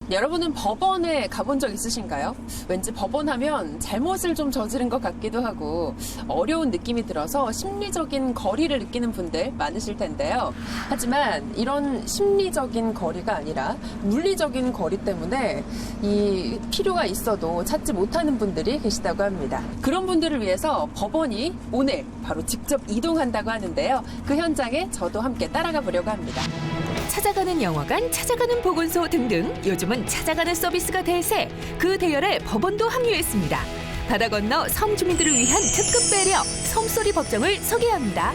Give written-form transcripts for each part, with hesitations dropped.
여러분은 법원에 가본 적 있으신가요? 왠지 법원 하면 잘못을 좀 저지른 것 같기도 하고 어려운 느낌이 들어서 심리적인 거리를 느끼는 분들 많으실 텐데요. 하지만 이런 심리적인 거리가 아니라 물리적인 거리 때문에 이 필요가 있어도 찾지 못하는 분들이 계시다고 합니다. 그런 분들을 위해서 법원이 오늘 바로 직접 이동한다고 하는데요. 그 현장에 저도 함께 따라가 보려고 합니다. 찾아가는 영화관, 찾아가는 보건소 등등 요즘은 찾아가는 서비스가 대세. 그 대열에 법원도 합류했습니다. 바다 건너 섬 주민들을 위한 특급 배려, 섬소리 법정을 소개합니다.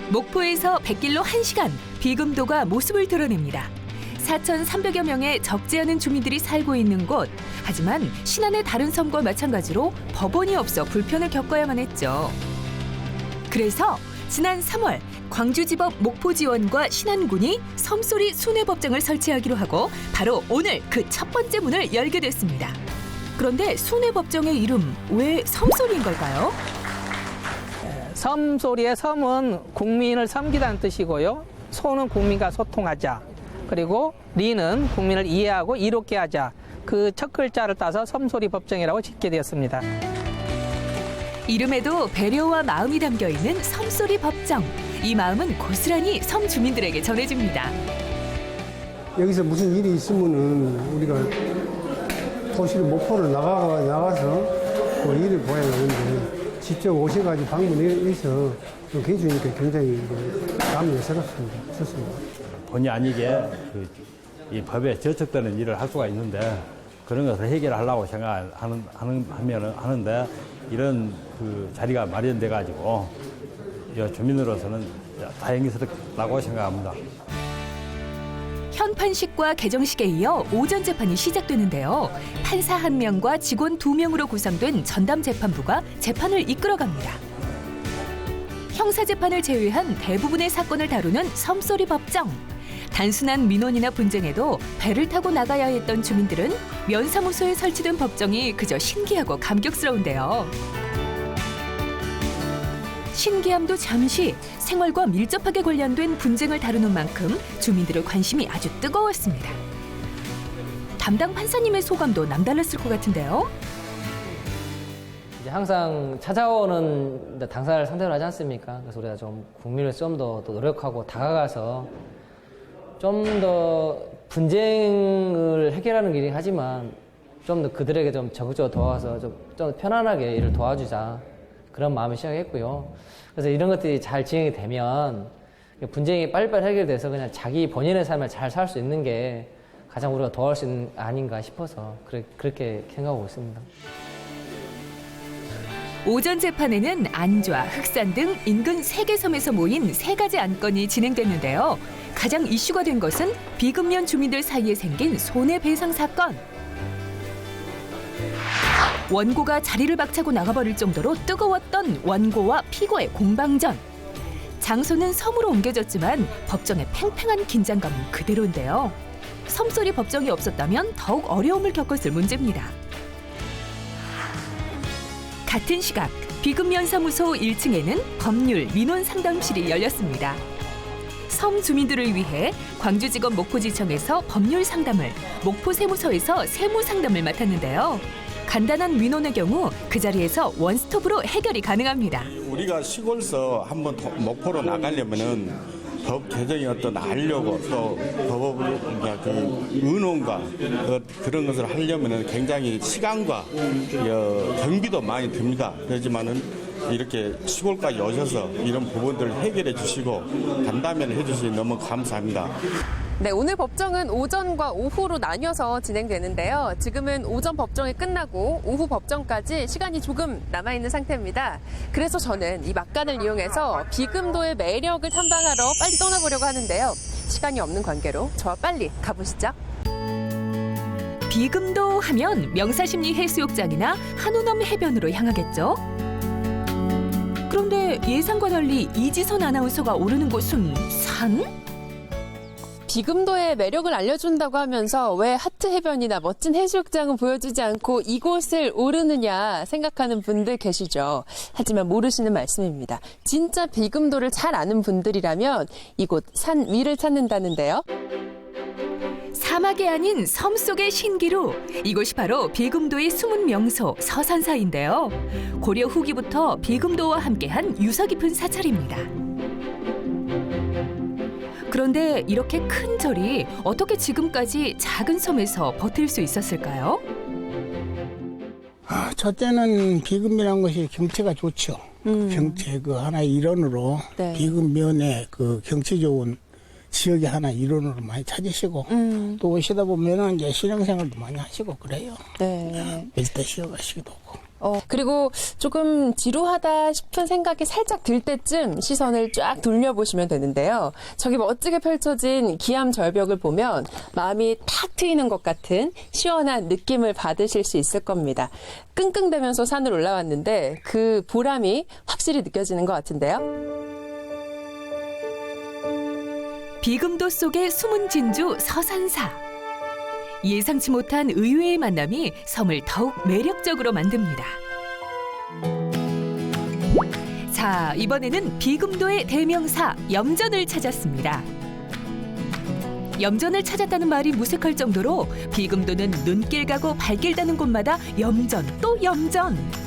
목포에서 100길로 1시간, 비금도가 모습을 드러냅니다. 4,300여 명의 적지 않은 주민들이 살고 있는 곳. 하지만 신안의 다른 섬과 마찬가지로 법원이 없어 불편을 겪어야만 했죠. 그래서 지난 3월 광주지법 목포지원과 신안군이 섬소리 순회법정을 설치하기로 하고 바로 오늘 그 첫 번째 문을 열게 됐습니다. 그런데 순회법정의 이름 왜 섬소리인 걸까요? 섬소리의 섬은 국민을 섬기다는 뜻이고요. 소는 국민과 소통하자. 그리고 리는 국민을 이해하고 이롭게 하자. 그 첫 글자를 따서 섬소리 법정이라고 짓게 되었습니다. 이름에도 배려와 마음이 담겨 있는 섬소리 법정. 이 마음은 고스란히 섬 주민들에게 전해집니다. 여기서 무슨 일이 있으면은 우리가 도시를 목포를 나가서 그 일을 보아야 하는데 직접 오셔가지고 방문해서 해주니까 굉장히 마음이 좋습니다. 본의 아니게 이 법에 저촉되는 일을 할 수가 있는데 그런 것을 해결하려고 하는데 이런 그 자리가 마련돼 가지고 주민으로서는 다행스럽다고 생각합니다. 현판식과 개정식에 이어 오전 재판이 시작되는데요. 판사 1명과 직원 2명으로 구성된 전담재판부가 재판을 이끌어갑니다. 형사재판을 제외한 대부분의 사건을 다루는 섬소리 법정. 단순한 민원이나 분쟁에도 배를 타고 나가야 했던 주민들은 면사무소에 설치된 법정이 그저 신기하고 감격스러운데요. 신기함도 잠시 생활과 밀접하게 관련된 분쟁을 다루는 만큼 주민들의 관심이 아주 뜨거웠습니다. 담당 판사님의 소감도 남달랐을 것 같은데요. 이제 항상 찾아오는 당사자를 상대로 하지 않습니까? 그래서 우리가 좀 국민을 좀 더 노력하고 다가가서 좀 더 분쟁을 해결하는 길이긴 하지만 좀 더 그들에게 좀 적극적으로 도와서 좀 편안하게 일을 도와주자. 그런 마음을 시작했고요. 그래서 이런 것들이 잘 진행이 되면 분쟁이 빨리빨리 해결돼서 그냥 자기 본인의 삶을 잘 살 수 있는 게 가장 우리가 도와줄 수 있는 아닌가 싶어서 그렇게 생각하고 있습니다. 오전 재판에는 안좌, 흑산 등 인근 3개 섬에서 모인 3가지 안건이 진행됐는데요. 가장 이슈가 된 것은 비금면 주민들 사이에 생긴 손해배상 사건. 원고가 자리를 박차고 나가버릴 정도로 뜨거웠던 원고와 피고의 공방전. 장소는 섬으로 옮겨졌지만 법정의 팽팽한 긴장감은 그대로인데요. 섬소리 법정이 없었다면 더욱 어려움을 겪었을 문제입니다. 같은 시각 비금면사무소 1층에는 법률 민원 상담실이 열렸습니다. 섬 주민들을 위해 광주지검 목포지청에서 법률 상담을, 목포세무서에서 세무 상담을 맡았는데요. 간단한 민원의 경우 그 자리에서 원스톱으로 해결이 가능합니다. 우리가 시골서 한번 목포로 나가려면은 법 개정이 어떤 알려고 또 법을 그 의논과 그런 것을 하려면은 굉장히 시간과 경비도 많이 듭니다. 그렇지만은 이렇게 시골까지 오셔서 이런 부분들을 해결해 주시고 간담회를 해주시니 너무 감사합니다. 네, 오늘 법정은 오전과 오후로 나뉘어서 진행되는데요. 지금은 오전 법정이 끝나고 오후 법정까지 시간이 조금 남아있는 상태입니다. 그래서 저는 이 막간을 이용해서 비금도의 매력을 탐방하러 빨리 떠나보려고 하는데요. 시간이 없는 관계로 저와 빨리 가보시죠. 비금도 하면 명사심리 해수욕장이나 한우넘 해변으로 향하겠죠. 그런데 예상과 달리 이지선 아나운서가 오르는 곳은 산? 비금도의 매력을 알려준다고 하면서 왜 하트 해변이나 멋진 해수욕장은 보여주지 않고 이곳을 오르느냐 생각하는 분들 계시죠. 하지만 모르시는 말씀입니다. 진짜 비금도를 잘 아는 분들이라면 이곳 산 위를 찾는다는데요. 사막이 아닌 섬 속의 신기루. 이곳이 바로 비금도의 숨은 명소 서산사인데요. 고려 후기부터 비금도와 함께한 유서 깊은 사찰입니다. 그런데 이렇게 큰 절이 어떻게 지금까지 작은 섬에서 버틸 수 있었을까요? 첫째는 비금이라는 것이 경치가 좋죠. 경치 그 하나의 일원으로 네. 비금면에 그 경치 좋은 지역이 하나 일원으로 많이 찾으시고 또 오시다 보면은 이제 신앙생활도 많이 하시고 그래요. 네. 일대 쉬어가시기도 하고. 그리고 조금 지루하다 싶은 생각이 살짝 들 때쯤 시선을 쫙 돌려보시면 되는데요. 저기 멋지게 펼쳐진 기암 절벽을 보면 마음이 탁 트이는 것 같은 시원한 느낌을 받으실 수 있을 겁니다. 끙끙대면서 산을 올라왔는데 그 보람이 확실히 느껴지는 것 같은데요. 비금도 속의 숨은 진주 서산사. 예상치 못한 의외의 만남이 섬을 더욱 매력적으로 만듭니다. 자, 이번에는 비금도의 대명사 염전을 찾았습니다. 염전을 찾았다는 말이 무색할 정도로 비금도는 눈길 가고 발길 닿는 곳마다 염전 또 염전.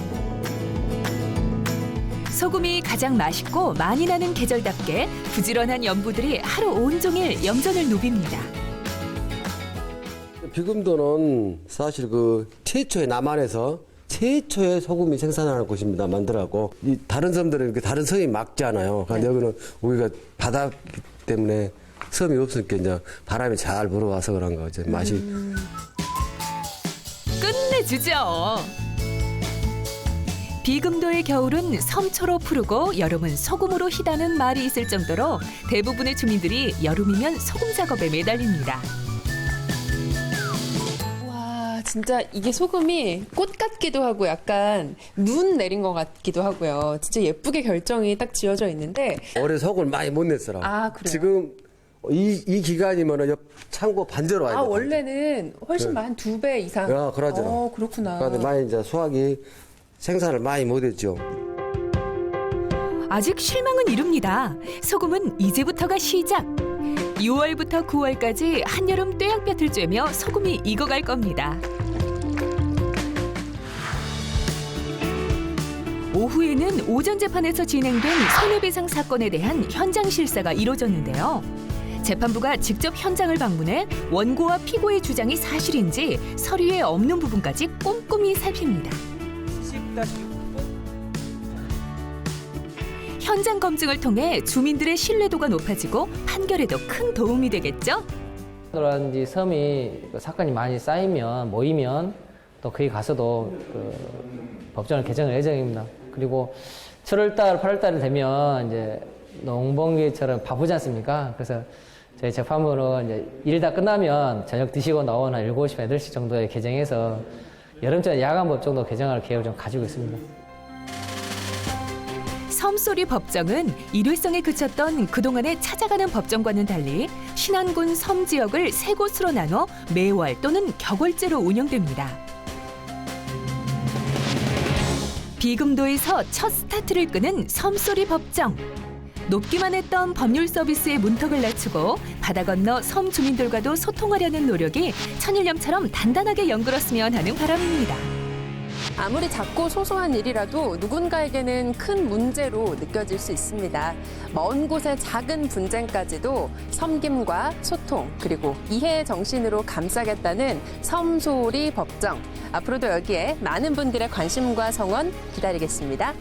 소금이 가장 맛있고 많이 나는 계절답게 부지런한 염부들이 하루 온종일 염전을 누빕니다. 비금도는 사실 그 최초의 남한에서 최초의 소금이 생산하는 곳입니다. 만들라고. 이 다른 섬들은 이렇게 다른 섬이 막잖아요. 그런데 여기는 우리가 바다 때문에 섬이 없으니까 이제 바람이 잘 불어와서 그런 거죠. 맛이. 끝내주죠. 비금도의 겨울은 섬초로 푸르고 여름은 소금으로 희다는 말이 있을 정도로 대부분의 주민들이 여름이면 소금 작업에 매달립니다. 와, 진짜 이게 소금이 꽃 같기도 하고 약간 눈 내린 것 같기도 하고요. 진짜 예쁘게 결정이 딱 지어져 있는데. 올해 소금을 많이 못 냈어라. 아, 그래요? 지금 이 기간이면은 창고 반대로 와야 돼. 원래는 훨씬 한 2배 이상. 야, 그러잖아. 그렇구나. 그런데 많이 이제 수확이 생산을 많이 못했죠. 아직 실망은 이릅니다. 소금은 이제부터가 시작. 6월부터 9월까지 한여름 뙤약볕을 쬐며 소금이 익어갈 겁니다. 오후에는 오전 재판에서 진행된 손해배상 사건에 대한 현장 실사가 이뤄졌는데요. 재판부가 직접 현장을 방문해 원고와 피고의 주장이 사실인지 서류에 없는 부분까지 꼼꼼히 살핍니다. 현장 검증을 통해 주민들의 신뢰도가 높아지고 판결에도 큰 도움이 되겠죠? 라든지 섬이 사건이 많이 쌓이면 모이면 또 거기 가서도 그 법정을 개정할 예정입니다. 그리고 7월달, 8월달 되면 이제 농번기처럼 바쁘지 않습니까? 그래서 저희 재판부는 이제 일 다 끝나면 저녁 드시고 나오는 한 7시, 8시 정도에 개정해서 여름철 야간법 정도 개정할 계획을 좀 가지고 있습니다. 섬소리 법정은 일회성에 그쳤던 그동안의 찾아가는 법정과는 달리 신안군 섬 지역을 3곳으로 나눠 매월 또는 격월제로 운영됩니다. 비금도에서 첫 스타트를 끄는 섬소리 법정. 높기만 했던 법률 서비스의 문턱을 낮추고 바다 건너 섬 주민들과도 소통하려는 노력이 천일염처럼 단단하게 연결었으면 하는 바람입니다. 아무리 작고 소소한 일이라도 누군가에게는 큰 문제로 느껴질 수 있습니다. 먼 곳의 작은 분쟁까지도 섬김과 소통 그리고 이해의 정신으로 감싸겠다는 섬소리 법정. 앞으로도 여기에 많은 분들의 관심과 성원 기다리겠습니다.